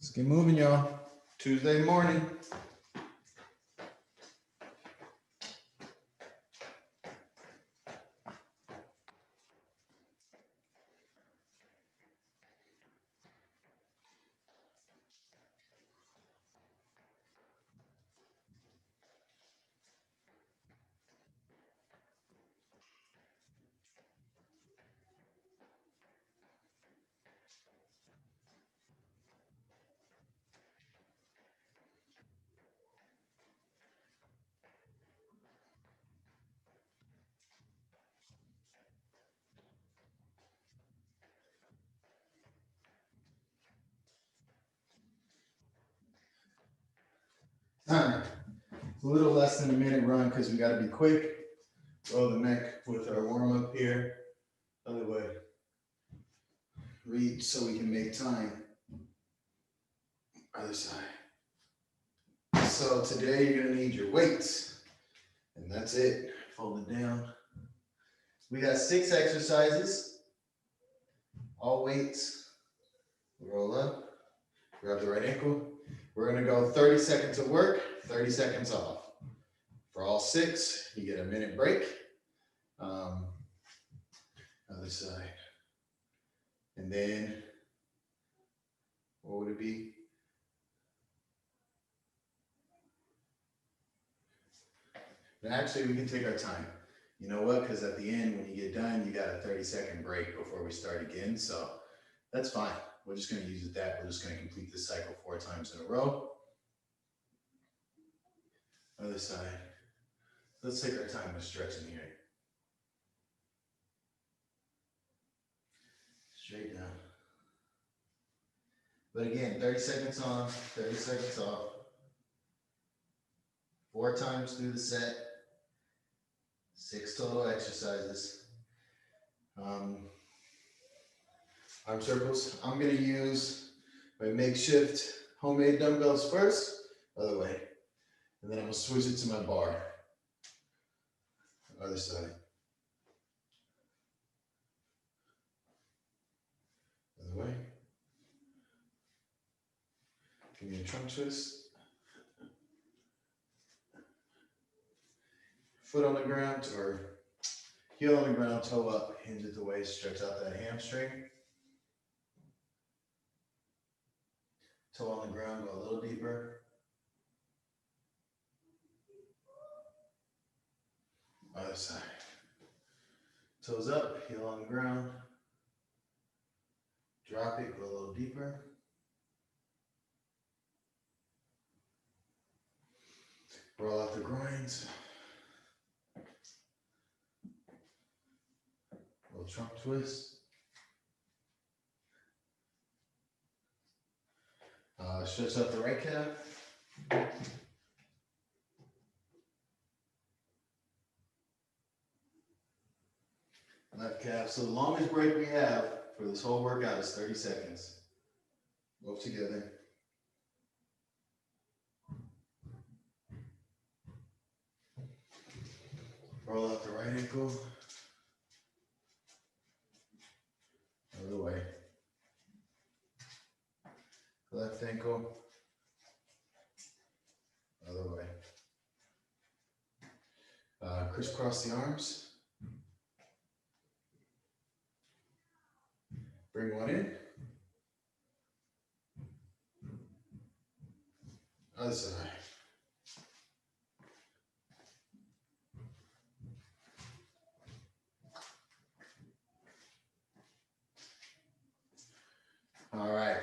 Let's get moving, y'all. Tuesday morning. Time. A little less than a minute run because we got to be quick. Roll the neck with our warm up here. Other way. Reach so we can make time. Other side. So today you're going to need your weights. And that's it. Fold it down. We got 6 exercises. All weights. Roll up. Grab the right ankle. We're going to go 30 seconds of work, 30 seconds off. For all 6, you get a minute break. Other side. And then, what would it be? And actually, we can take our time. You know what? Because at the end, when you get done, you got a 30-second break before we start again. So that's fine. We're just going to use it that. We're just going to complete this cycle 4 times in a row. Other side. Let's take our time with stretching here. Straight down. But again, 30 seconds on, 30 seconds off. 4 times through the set. 6 total exercises. Arm circles. I'm going to use my makeshift homemade dumbbells first. Other way. And then I'm going to switch it to my bar. Other side. Other way. Give me a trunk twist. Foot on the ground or heel on the ground, toe up, hinge at the waist, stretch out that hamstring. Toe on the ground, go a little deeper. Other side. Toes up, heel on the ground. Drop it, go a little deeper. Roll out the groins. Little trunk twist. Stretch out the right calf. Left calf. So the longest break we have for this whole workout is 30 seconds. Both together. Roll out the right ankle. Other way. Left ankle. Other way. Crisscross the arms. Bring one in. Other side. All right.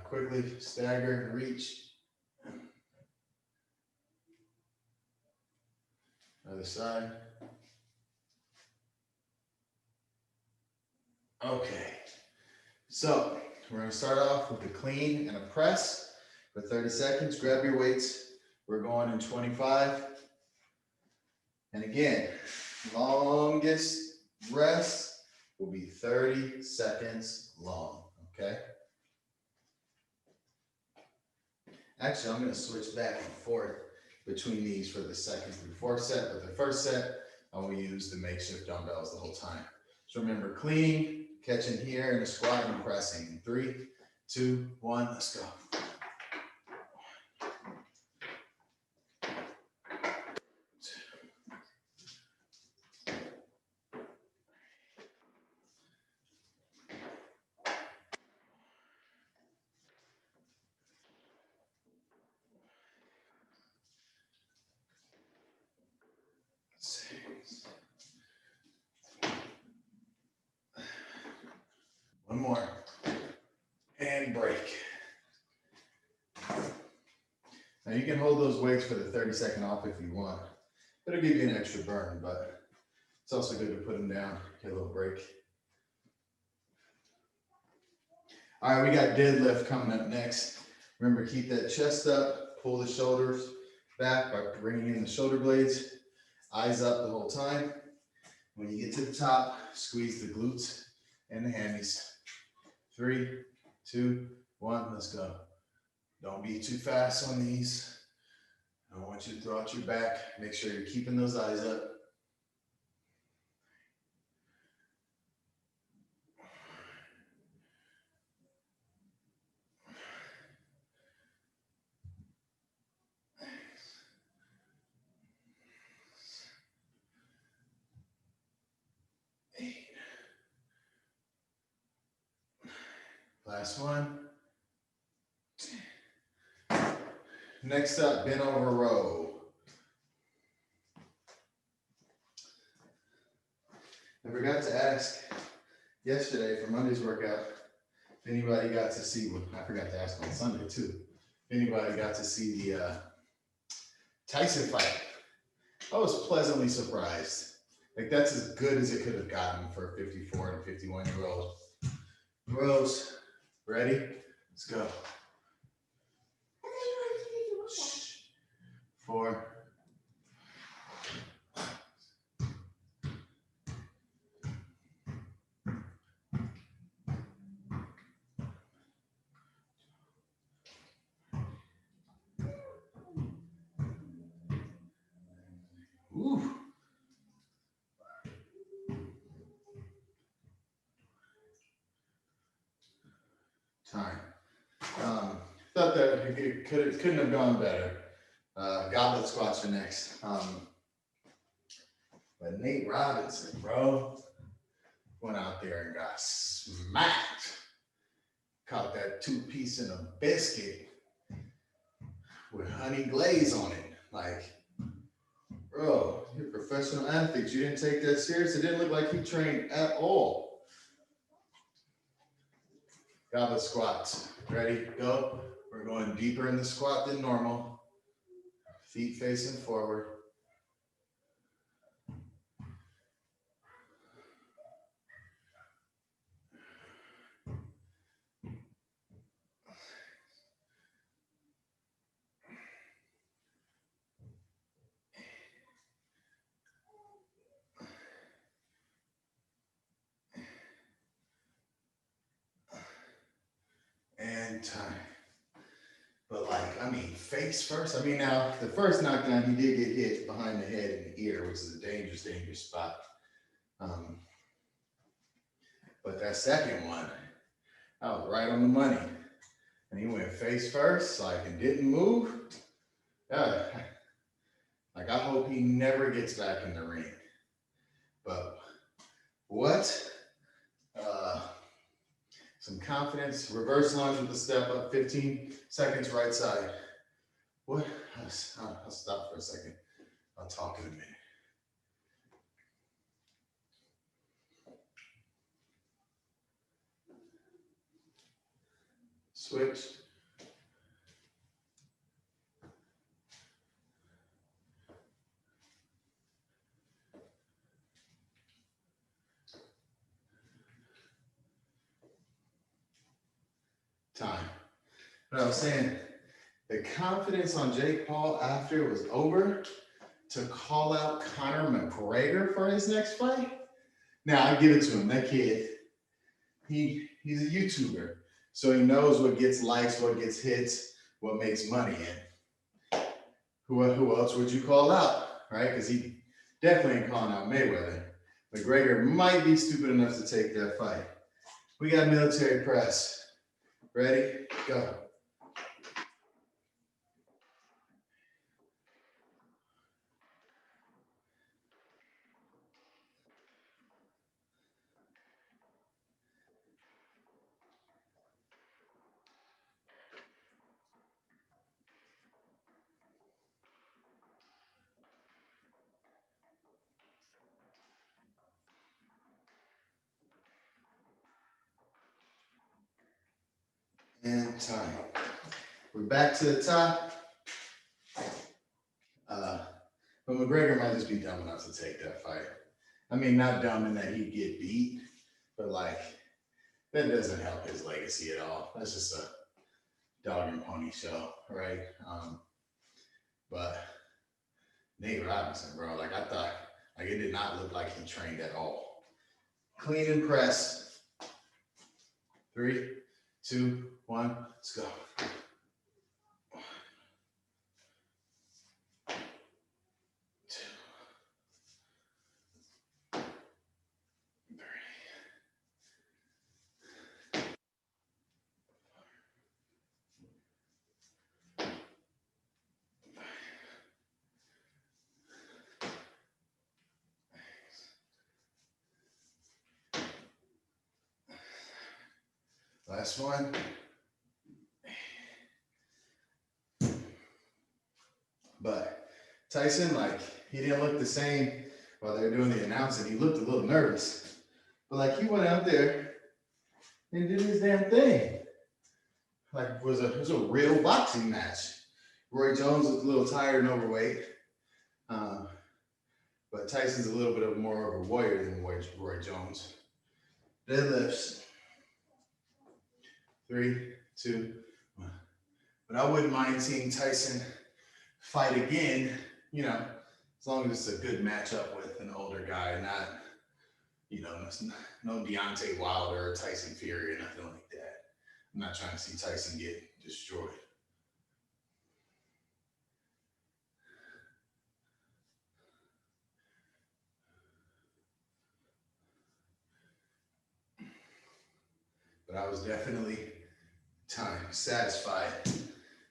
Quickly stagger, reach. Other side. Okay. So we're going to start off with a clean and a press for 30 seconds. Grab your weights. We're going in 25. And again, longest rest will be 30 seconds long. Okay. Actually, I'm going to switch back and forth between these for the second through 4th set. But the first set, I will use the makeshift dumbbells the whole time. So remember, clean, catching here, and a squat and pressing. 3, 2, 1, let's go. One more. And break. Now you can hold those weights for the 30-second off if you want. It'll give you an extra burn, but it's also good to put them down, get a little break. All right, we got deadlift coming up next. Remember, keep that chest up, pull the shoulders back by bringing in the shoulder blades, eyes up the whole time. When you get to the top, squeeze the glutes and the hammies. 3, 2, 1, let's go. Don't be too fast on these. I don't want you to throw out your back. Make sure you're keeping those eyes up. Last one. Next up, bent over row. I forgot to ask yesterday for Monday's workout if anybody got to see, I forgot to ask on Sunday too, if anybody got to see the Tyson fight. I was pleasantly surprised. Like, that's as good as it could have gotten for a 54 and 51-year-old. Bros, ready? Let's go. 4. Ooh. Time. Thought that it couldn't have gone better. Goblet squats are next. But Nate Robinson, bro, went out there and got smacked. Caught that 2-piece in a biscuit with honey glaze on it. Like, bro, you're a professional athlete. You didn't take that serious. It didn't look like he trained at all. Goblet squats. Ready? Go. We're going deeper in the squat than normal. Feet facing forward. And time. But like, I mean, face first. I mean, now the first knockdown, he did get hit behind the head and the ear, which is a dangerous, dangerous spot. But that second one, I was right on the money. And he went face first, like, and didn't move. Yeah. Like, I hope he never gets back in the ring. But what? Some confidence, reverse lunge with the step up, 15 seconds right side. What? I'll stop for a second. I'll talk in a minute. Switch. Time. But I was saying, the confidence on Jake Paul after it was over to call out Conor McGregor for his next fight. Now, I give it to him. That kid, he's a YouTuber. So he knows what gets likes, what gets hits, what makes money. And who else would you call out, right? Because he definitely ain't calling out Mayweather. McGregor might be stupid enough to take that fight. We got military press. Ready, go. And time. We're back to the top. But McGregor might just be dumb enough to take that fight. I mean, not dumb in that he'd get beat, but like, that doesn't help his legacy at all. That's just a dog and pony show, right? But Nate Robinson, bro, like I thought, like it did not look like he trained at all. Clean and press. 3, 2, 1, let's go. Last one. But Tyson, like, he didn't look the same while they were doing the announcing. He looked a little nervous. But like, he went out there and did his damn thing. Like, it was a real boxing match. Roy Jones was a little tired and overweight. But Tyson's a little bit of more of a warrior than Roy Jones. Deadlifts. 3, 2, 1. But I wouldn't mind seeing Tyson fight again, you know, as long as it's a good matchup with an older guy, not, you know, no Deontay Wilder or Tyson Fury or nothing like that. I'm not trying to see Tyson get destroyed. But I was definitely satisfied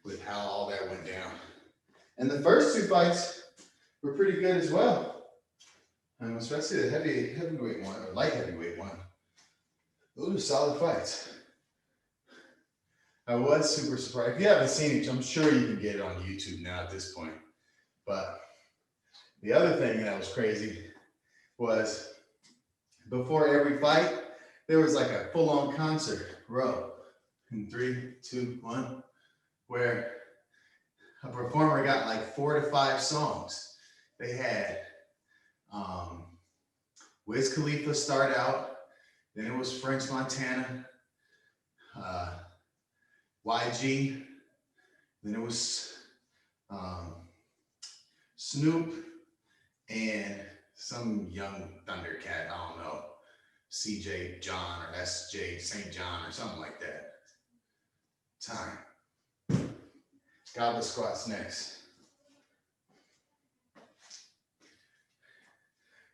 with how all that went down. And the first 2 fights were pretty good as well. Especially the heavyweight one, or light heavyweight one. Those are solid fights. I was super surprised. If you haven't seen it, I'm sure you can get it on YouTube now at this point. But the other thing that was crazy was before every fight, there was like a full-on concert row in 3, 2, 1, where a performer got like 4 to 5 songs. They had Wiz Khalifa start out, then it was French Montana, YG, then it was Snoop, and some young Thundercat, I don't know, CJ John or SJ St. John or something like that. Time. Goblet squats next.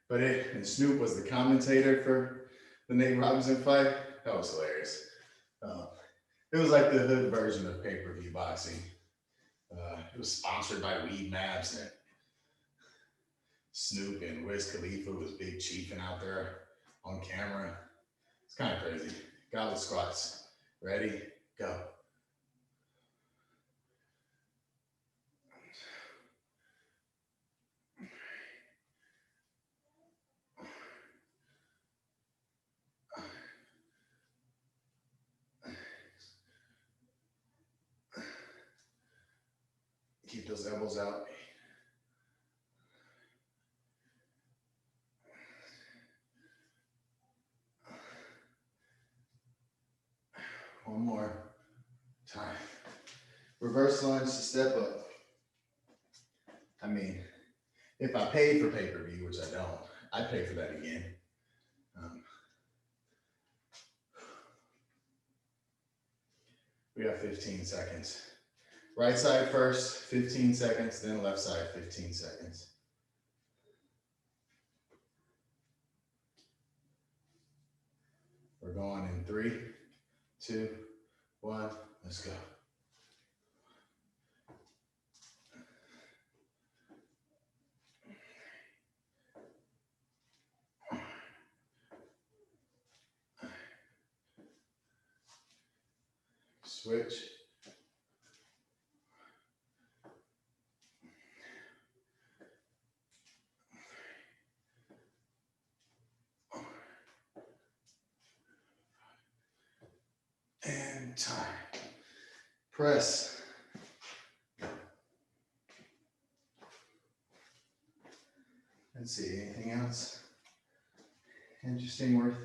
And Snoop was the commentator for the Nate Robinson fight. That was hilarious. It was like the hood version of pay-per-view boxing. It was sponsored by Weed Mabs, and Snoop and Wiz Khalifa was big chiefing out there on camera. It's kind of crazy. Goblet squats. Ready? Go. Keep those elbows out. One more time. Reverse lunge to step up. I mean, if I paid for pay-per-view, which I don't, I'd pay for that again. We got 15 seconds. Right side first, 15 seconds, then left side, 15 seconds. We're going in 3, 2, 1, let's go. Switch. And time. Press. Let's see, anything else interesting worth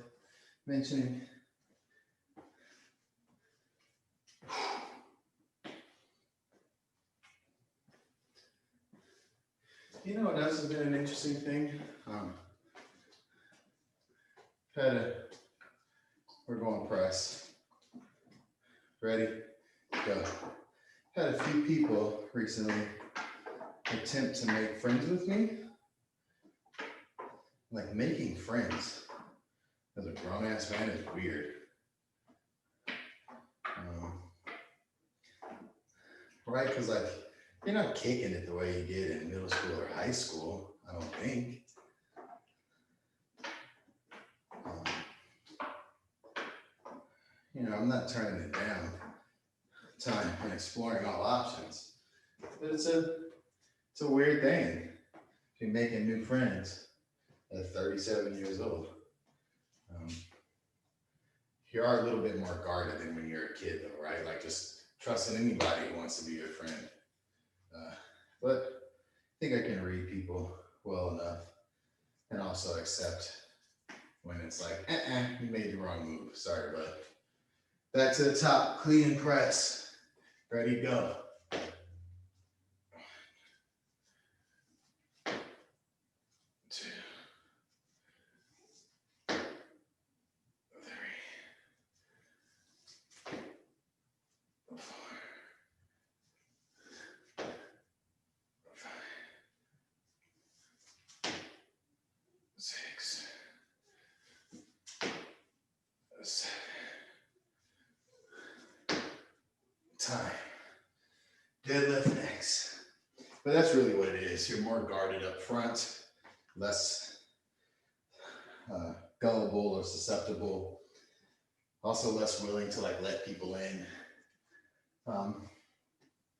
mentioning? You know what else has been an interesting thing? We're going press. Ready? Go. Had a few people recently attempt to make friends with me. Like, making friends as a grown ass man is weird. Right? Because, like, you're not kicking it the way you did in middle school or high school, I don't think. You know, I'm not turning it down. Time and exploring all options. But it's a weird thing to be making new friends at 37 years old. You are a little bit more guarded than when you're a kid, though, right? Like, just trusting anybody who wants to be your friend. But I think I can read people well enough and also accept when it's like, you made the wrong move. Sorry, bud. Back to the top, clean and press. Ready, go. 2, 3, 4, 5, 6, 7. Time. Deadlift next. But that's really what it is. You're more guarded up front, less gullible or susceptible. Also less willing to, like, let people in.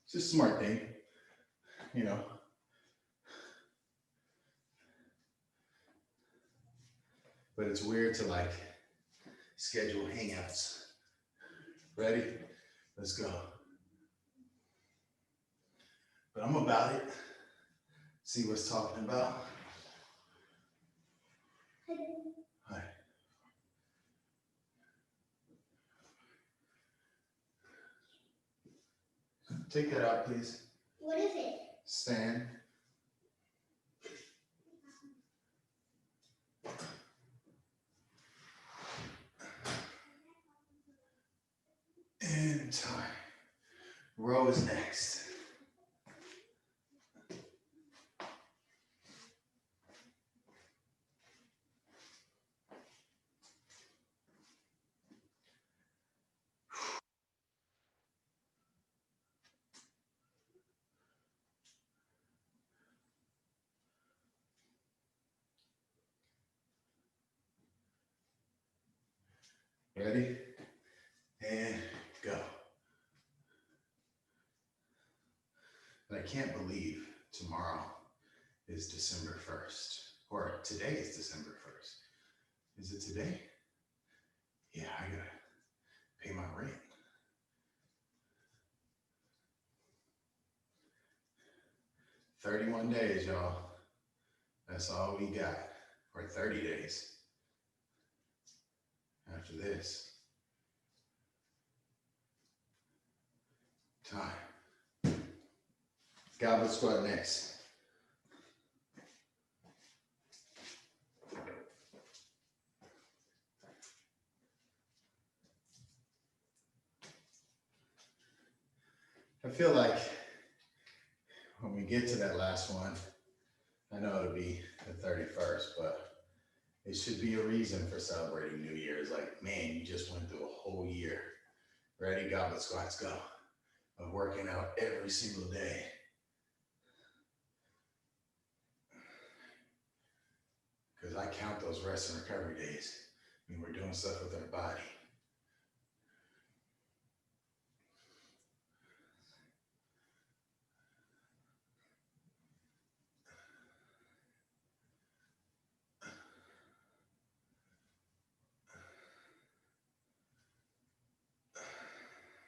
It's just a smart thing, you know. But it's weird to, like, schedule hangouts. Ready? Let's go. But I'm about it. See what's talking about. Hi. Take that out, please. What is it? Stand. And time. Row is next. Ready? And go. And I can't believe tomorrow is December 1st. Or today is December 1st. Is it today? Yeah, I gotta pay my rent. 31 days, y'all. That's all we got. Or 30 days. After this. Time. Goblet squat next. I feel like when we get to that last one, I know it'll be the 31st, but it should be a reason for celebrating New Year's. Like, man, you just went through a whole year. Ready? Goblet squats, go. Of working out every single day. Because I count those rest and recovery days when we're doing stuff with our body.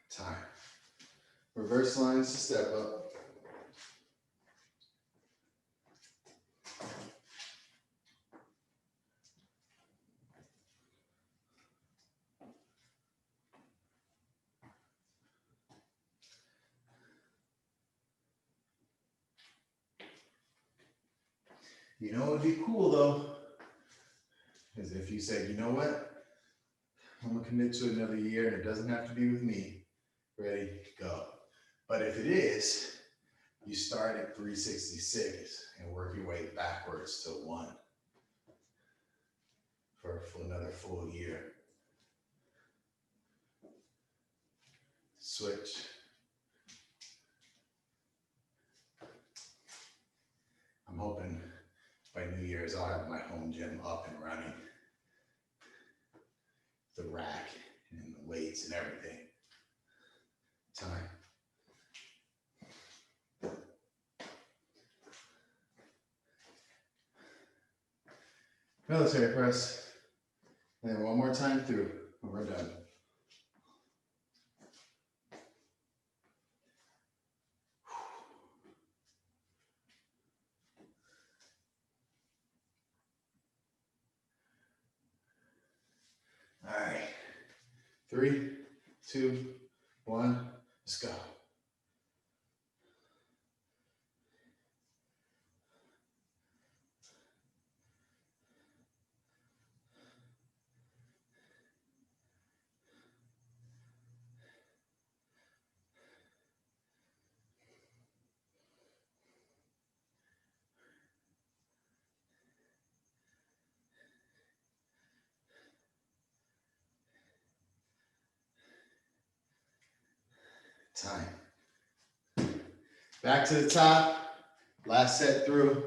Time. Reverse lines to step up. You know what would be cool though, is if you said, you know what, I'm gonna commit to another year and it doesn't have to be with me. Ready, go. But if it is, you start at 366 and work your way backwards to 1 for another full year. Switch. I'm hoping by New Year's I'll have my home gym up and running. The rack and the weights and everything. Time. Military press. And then one more time through, and we're done. All right. 3, 2, 1, let's go. Time. Back to the top. Last set through.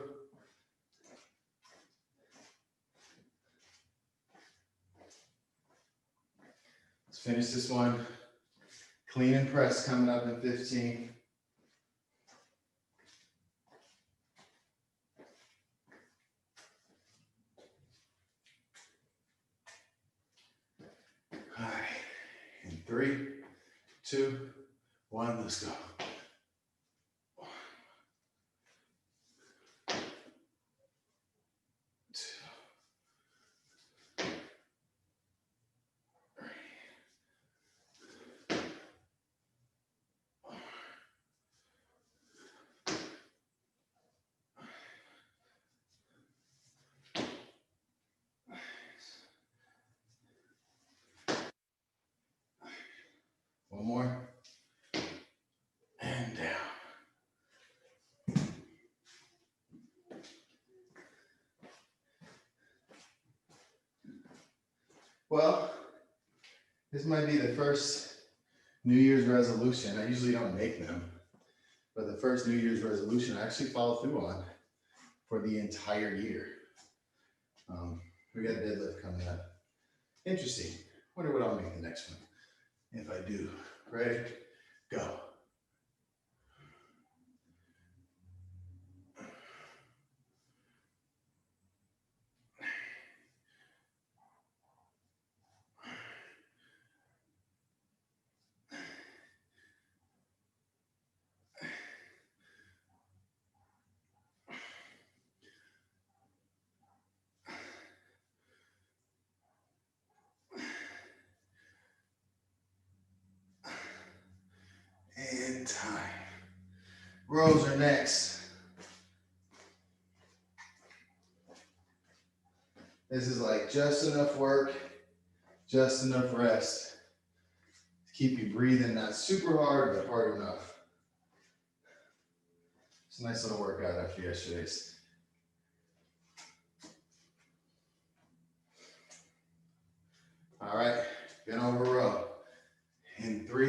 Let's finish this one. Clean and press coming up in 15. All right. In 3, 2, 1, let's go. One more. And down. Well, this might be the first New Year's resolution. I usually don't make them, but the first New Year's resolution I actually follow through on for the entire year. We got deadlift coming up. Interesting. Wonder what I'll make the next one. If I do. Ready? Go. And time. Rows are next. This is like just enough work, just enough rest to keep you breathing, not super hard, but hard enough. It's a nice little workout after yesterday's. All right, bend over row. In 3,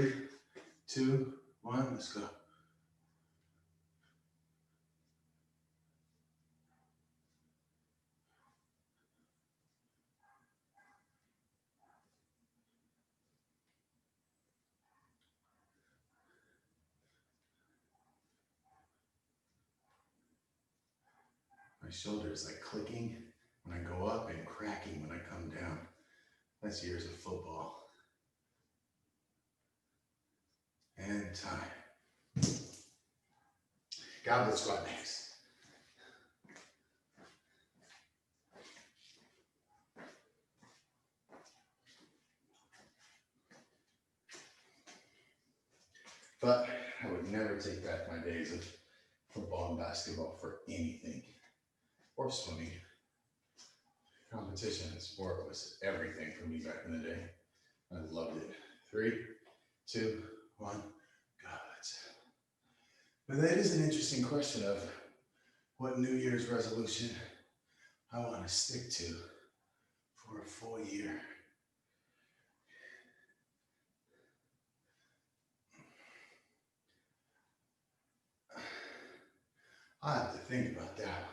My shoulder is like clicking when I go up and cracking when I come down. That's years of football. And time. Goblet squat next. But I would never take back my days of football and basketball for anything, or swimming. Competition and sport was everything for me back in the day. I loved it. 3, 2, 1, God. But that is an interesting question of what New Year's resolution I want to stick to for a full year. I have to think about that one.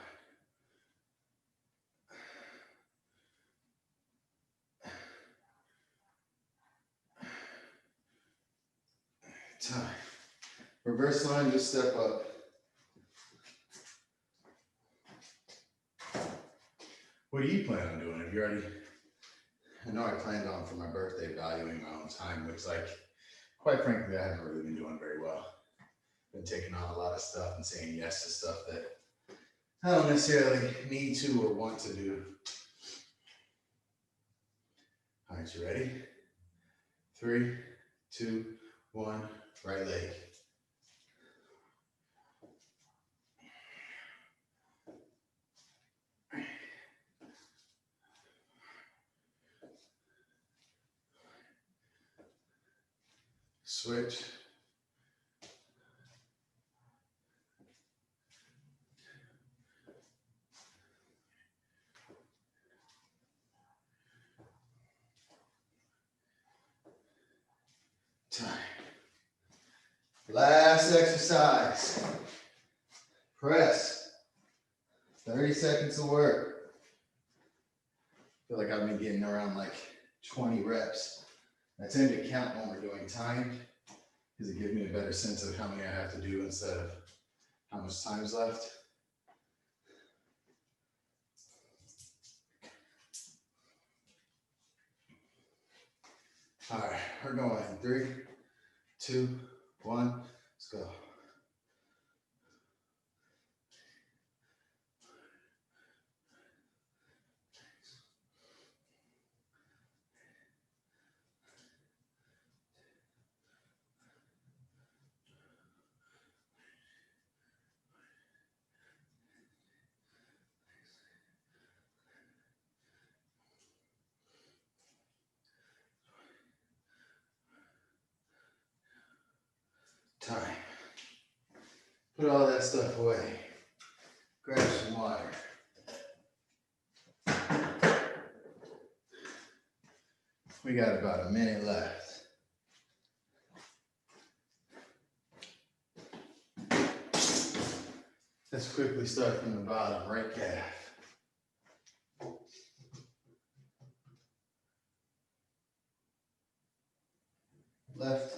Time. Reverse line, just step up. What do you plan on doing? Have you already? I know I planned on for my birthday valuing my own time, which, like, quite frankly, I haven't really been doing very well. Been taking on a lot of stuff and saying yes to stuff that I don't necessarily need to or want to do. All right, you ready? 3, 2, 1, right leg. Switch. Time. Last exercise. Press. 30 seconds of work. I feel like I've been getting around like 20 reps. I tend to count when we're doing timed because it gives me a better sense of how many I have to do instead of how much time's left. All right, we're going in 3, 2, 1, let's go. Time. Put all that stuff away. Grab some water. We got about a minute left. Let's quickly start from the bottom, right calf. Left.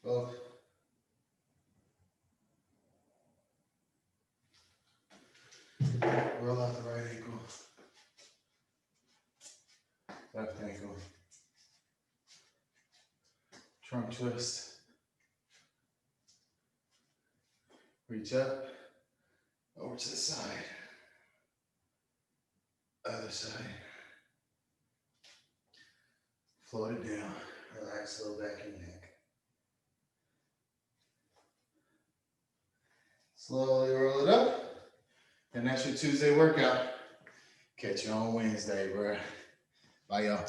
Both. Roll out the right ankle. Left ankle. Trunk twist. Reach up. Over to the side. Other side. Float it down. Relax low back and neck. Slowly roll it up. And that's your Tuesday workout. Catch you on Wednesday, bro. Bye, y'all.